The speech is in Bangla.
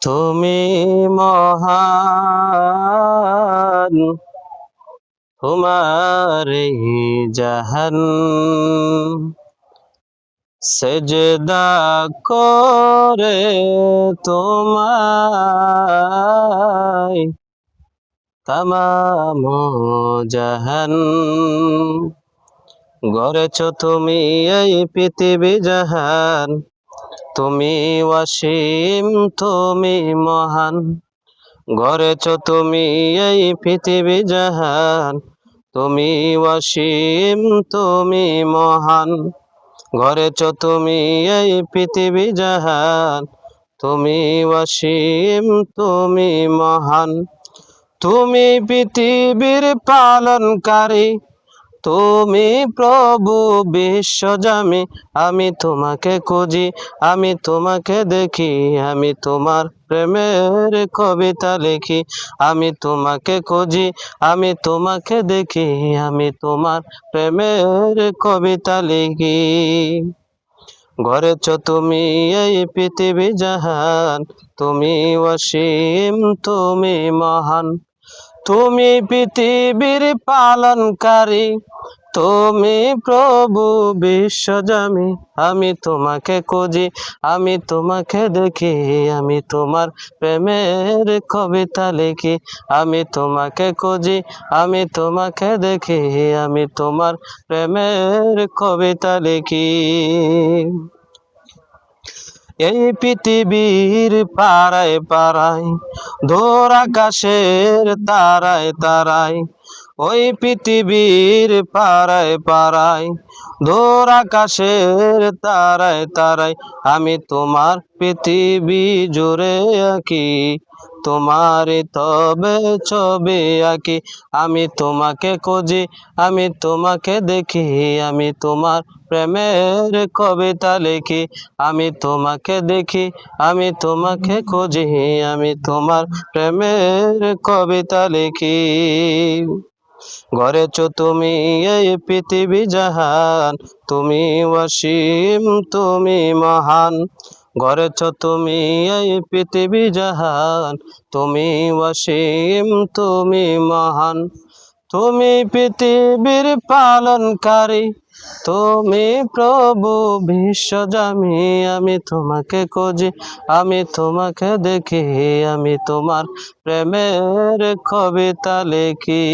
তুমি মহান, তোমারে জাহান, সেজদা করে তোমায় তামাম জাহান। গড়েছ তুমি এই পৃথিবী জাহান, তুমি অসীম, তুমি মহান। গড়েছ তুমি এই পৃথিবী জাহান, তুমি অসীম, তুমি মহান। গড়েছ তুমি এই পৃথিবী জাহান, তুমি অসীম, তুমি মহান। তুমি পৃথিবীর পালনকারী, তুমি প্রভু বিশ্বজামি। আমি তোমাকে খুঁজি, আমি তোমাকে দেখি, আমি তোমার প্রেমের কবিতা লিখি। আমি তোমাকে খুঁজি, আমি তোমাকে দেখি, আমি তোমার প্রেমের কবিতা লিখি। গড়েছ তুমি এই পৃথিবী জাহান, তুমি অসীম, তুমি মহান। তুমি পৃথিবীর পালনকারী, তুমি প্রভু বিশ্বজামি। আমি তোমাকে খুঁজি, আমি তোমাকে দেখি, আমি তোমার প্রেমের কবিতা লিখি। আমি তোমাকে খুঁজি, আমি তোমাকে দেখি, আমি তোমার প্রেমের কবিতা লিখি। এই পৃথিবীর পাড়ায় পাড়ায়, দূর আকাশের তারায় তারায়। ওই পৃথিবীর পাড়ায় পাড়ায়, দূর আকাশের তারায় তারায়। আমি তোমার পৃথিবী জুড়ে আঁকি, তোমারই তবে ছবি আঁকি। আমি তোমাকে খুঁজি, আমি তোমাকে দেখি, আমি তোমার প্রেমের কবিতা লিখি। আমি তোমাকে দেখি, আমি তোমাকে খুঁজি, আমি তোমার প্রেমের কবিতা লিখি। গড়েছ তুমি এই পৃথিবী জাহান, তুমি অসীম, তুমি মহান। গড়েছ তুমি এই পৃথিবী জাহান, তুমি অসীম, তুমি মহান। তুমি পৃথিবীর পালনকারী, তুমি প্রভু বিশ্বজামি। আমি তোমাকে খুঁজি, আমি তোমাকে দেখি, আমি তোমার প্রেমের কবিতা লিখি।